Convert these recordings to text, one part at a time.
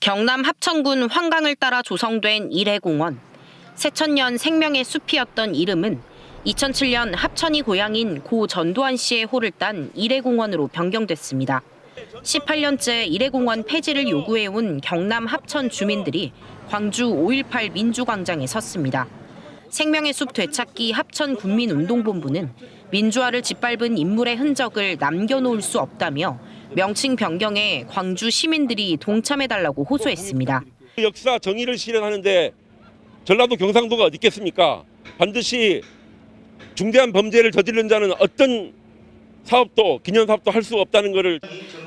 경남 합천군 환강을 따라 조성된 일해공원. 새천년 생명의 숲이었던 이름은 2007년 합천이 고향인 고 전두환 씨의 호를 딴 일해공원으로 변경됐습니다. 18년째 일해공원 폐지를 요구해온 경남 합천 주민들이 광주 5.18 민주광장에 섰습니다. 생명의 숲 되찾기 합천군민운동본부는 민주화를 짓밟은 인물의 흔적을 남겨놓을 수 없다며 명칭 변경에 광주 시민들이 동참해달라고 호소했습니다. 역사 정의를 실현하는데 전라도 경상도가 어디 있겠습니까? 반드시 중대한 범죄를 저지른 자는 어떤 사업도 기념사업도 할 수 없다는 것을.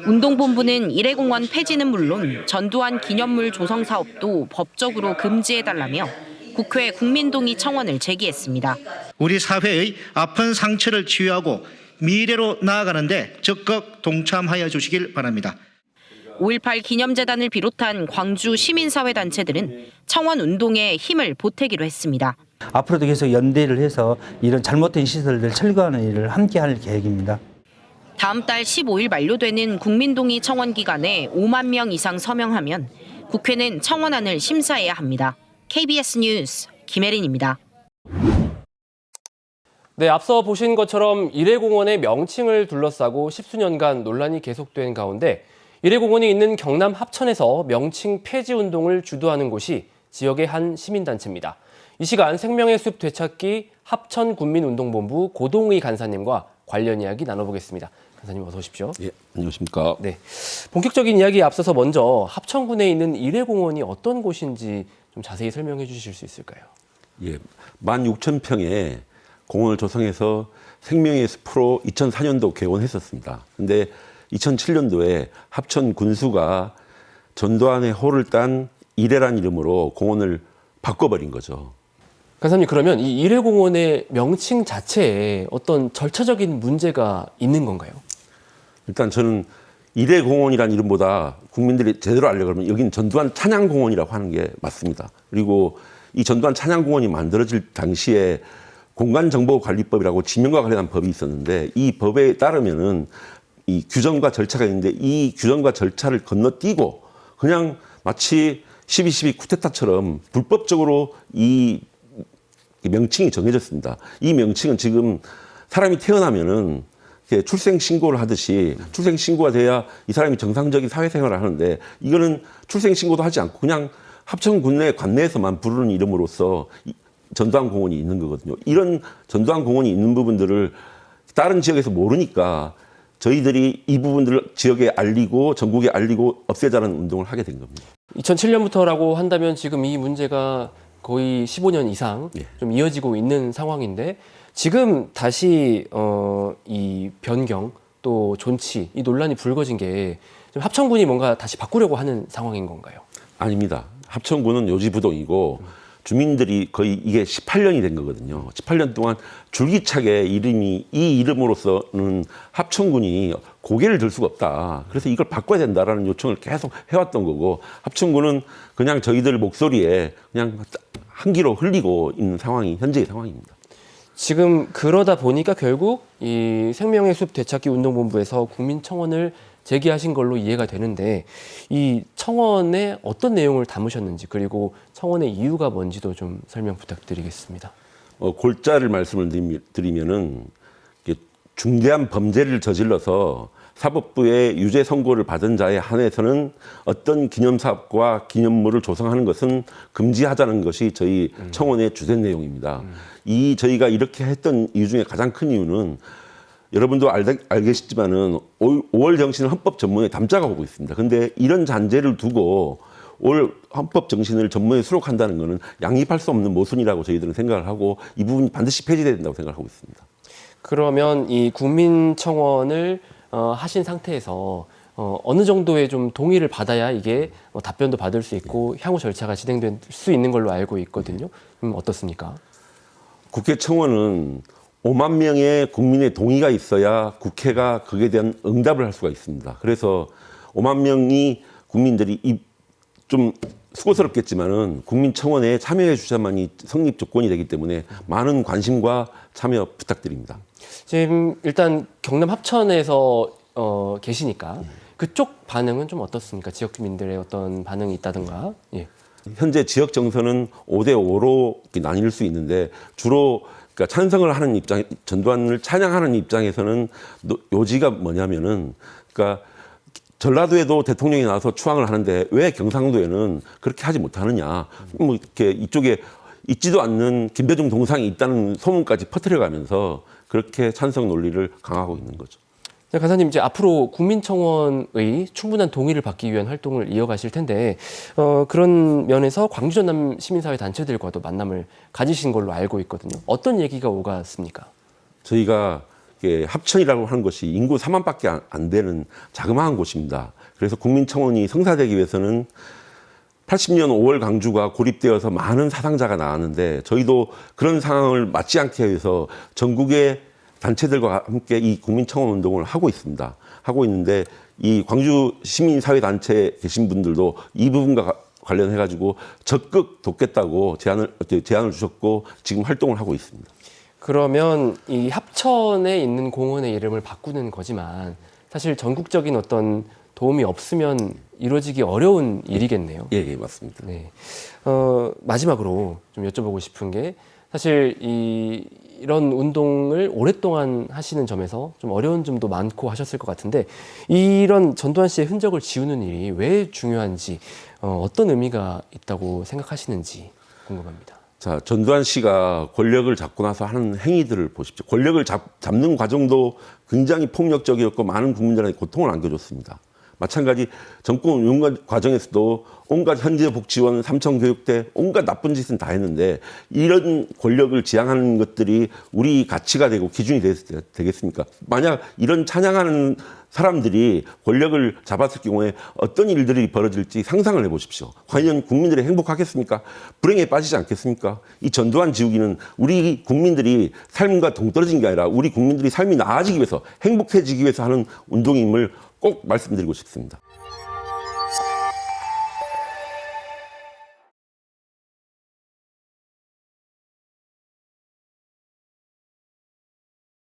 운동본부는 일해공원 폐지는 물론 전두환 기념물 조성 사업도 법적으로 금지해달라며 국회 국민동의 청원을 제기했습니다. 우리 사회의 아픈 상처를 치유하고 미래로 나아가는데 적극 동참하여 주시길 바랍니다. 5.18 기념재단을 비롯한 광주 시민사회단체들은 청원 운동에 힘을 보태기로 했습니다. 앞으로도 계속 연대를 해서 이런 잘못된 시설들 철거하는 일을 함께 할 계획입니다. 다음 달 15일 만료되는 국민동의 청원 기간에 5만 명 이상 서명하면 국회는 청원안을 심사해야 합니다. KBS 뉴스 김혜린입니다. 네, 앞서 보신 것처럼 일해공원의 명칭을 둘러싸고 십수년간 논란이 계속된 가운데 일해공원이 있는 경남 합천에서 명칭 폐지 운동을 주도하는 곳이 지역의 한 시민단체입니다. 이 시간 생명의 숲 되찾기 합천군민운동본부 고동의 간사님과 관련 이야기 나눠보겠습니다. 간사님 어서 오십시오. 예, 안녕하십니까. 네, 본격적인 이야기에 앞서서 먼저 합천군에 있는 일해공원이 어떤 곳인지 좀 자세히 설명해 주실 수 있을까요? 예, 16,000평의 공원을 조성해서 생명의 숲으로 2004년도 개원했었습니다. 근데 2007년도에 합천 군수가 전두환의 호를 딴 일해란 이름으로 공원을 바꿔버린 거죠. 간사님, 그러면 이 일해공원의 명칭 자체에 어떤 절차적인 문제가 있는 건가요? 일단 저는 일해공원이란 이름보다 국민들이 제대로 알려고 하면 여기는 전두환 찬양공원이라고 하는 게 맞습니다. 그리고 이 전두환 찬양공원이 만들어질 당시에 공간정보관리법이라고 지명과 관련한 법이 있었는데 이 법에 따르면은 이 규정과 절차가 있는데 이 규정과 절차를 건너뛰고 그냥 마치 12.12 쿠데타처럼 불법적으로 이 명칭이 정해졌습니다. 이 명칭은 지금 사람이 태어나면은 출생신고를 하듯이 출생신고가 돼야 이 사람이 정상적인 사회생활을 하는데 이거는 출생신고도 하지 않고 그냥 합천군 내 관내에서만 부르는 이름으로서 전두환 공원이 있는 거거든요. 이런 전두환 공원이 있는 부분들을 다른 지역에서 모르니까 저희들이 이 부분들을 지역에 알리고 전국에 알리고 없애자는 운동을 하게 된 겁니다. 2007년부터라고 한다면 지금 이 문제가 거의 15년 이상 좀 이어지고 있는 상황인데 지금 다시 이 변경 또 존치 이 논란이 불거진 게 지금 합천군이 뭔가 다시 바꾸려고 하는 상황인 건가요? 아닙니다. 합천군은 요지부동이고 주민들이 거의 이게 18년이 된 거거든요. 18년 동안 줄기차게 이 이름으로서는 합천군이 고개를 들 수가 없다. 그래서 이걸 바꿔야 된다라는 요청을 계속 해왔던 거고 합천군은 그냥 저희들 목소리에 그냥 한 귀로 흘리고 있는 상황이 현재의 상황입니다. 지금 그러다 보니까 결국 이 생명의 숲 되찾기 운동본부에서 국민청원을 제기하신 걸로 이해가 되는데 이 청원에 어떤 내용을 담으셨는지 그리고 청원의 이유가 뭔지도 좀 설명 부탁드리겠습니다. 골자를 말씀을 드리면은 중대한 범죄를 저질러서 사법부의 유죄 선고를 받은 자에 한해서는 어떤 기념사업과 기념물을 조성하는 것은 금지하자는 것이 저희 청원의 주된 내용입니다. 저희가 이렇게 했던 이유 중에 가장 큰 이유는 여러분도 알겠지만은 5월 정신을 헌법 전문에 담자가 오고 있습니다. 근데 이런 잔재를 두고 올 헌법 정신을 전문에 수록한다는 것은 양립할 수 없는 모순이라고 저희들은 생각을 하고 이 부분이 반드시 폐지돼야 된다고 생각하고 있습니다. 그러면 이 국민청원을 하신 상태에서 어느 정도의 좀 동의를 받아야 이게 답변도 받을 수 있고 향후 절차가 진행될 수 있는 걸로 알고 있거든요. 어떻습니까? 국회 청원은 5만 명의 국민의 동의가 있어야 국회가 거기에 대한 응답을 할 수가 있습니다. 그래서 5만 명이 국민들이 좀 수고스럽겠지만은 국민청원에 참여해 주셔야만이 성립 조건이 되기 때문에 많은 관심과 참여 부탁드립니다. 지금 일단 경남 합천에서 계시니까 그쪽 반응은 좀 어떻습니까? 지역 주민들의 어떤 반응이 있다든가. 예. 현재 지역 정서는 5대 5로 나뉠 수 있는데 주로 그러니까 찬성을 하는 입장, 전두환을 찬양하는 입장에서는 요지가 뭐냐면은 그러니까 전라도에도 대통령이 나와서 추앙을 하는데 왜 경상도에는 그렇게 하지 못하느냐. 뭐 이렇게 이쪽에 있지도 않는 김대중 동상이 있다는 소문까지 퍼뜨려가면서 그렇게 찬성 논리를 강화하고 있는 거죠. 네, 간사님, 이제 앞으로 국민청원의 충분한 동의를 받기 위한 활동을 이어가실 텐데 그런 면에서 광주 전남 시민사회 단체들과도 만남을 가지신 걸로 알고 있거든요. 어떤 얘기가 오갔습니까? 저희가 합천이라고 하는 것이 인구 4만밖에 안 되는 자그마한 곳입니다. 그래서 국민청원이 성사되기 위해서는 80년 5월 강주가 고립되어서 많은 사상자가 나왔는데 저희도 그런 상황을 맞지 않게 위해서 전국의 단체들과 함께 이 국민청원 운동을 하고 있습니다. 하고 있는데 이 광주 시민사회단체에 계신 분들도 이 부분과 관련해가지고 적극 돕겠다고 제안을 주셨고 지금 활동을 하고 있습니다. 그러면 이 합천에 있는 공원의 이름을 바꾸는 거지만 사실 전국적인 어떤 도움이 없으면 이루어지기 어려운 일이겠네요. 예, 맞습니다. 네. 마지막으로 좀 여쭤보고 싶은 게 사실 이런 운동을 오랫동안 하시는 점에서 좀 어려운 점도 많고 하셨을 것 같은데 이런 전두환 씨의 흔적을 지우는 일이 왜 중요한지 어떤 의미가 있다고 생각하시는지 궁금합니다. 자, 전두환 씨가 권력을 잡고 나서 하는 행위들을 보십시오. 권력을 잡는 과정도 굉장히 폭력적이었고 많은 국민들에게 고통을 안겨줬습니다. 마찬가지 정권 운영 과정에서도 온갖 현재복지원, 삼청교육대 온갖 나쁜 짓은 다 했는데 이런 권력을 지향하는 것들이 우리 가치가 되고 기준이 되겠습니까? 만약 이런 찬양하는 사람들이 권력을 잡았을 경우에 어떤 일들이 벌어질지 상상을 해보십시오. 과연 국민들이 행복하겠습니까? 불행에 빠지지 않겠습니까? 이 전두환 지우기는 우리 국민들이 삶과 동떨어진 게 아니라 우리 국민들이 삶이 나아지기 위해서 행복해지기 위해서 하는 운동임을 꼭 말씀드리고 싶습니다.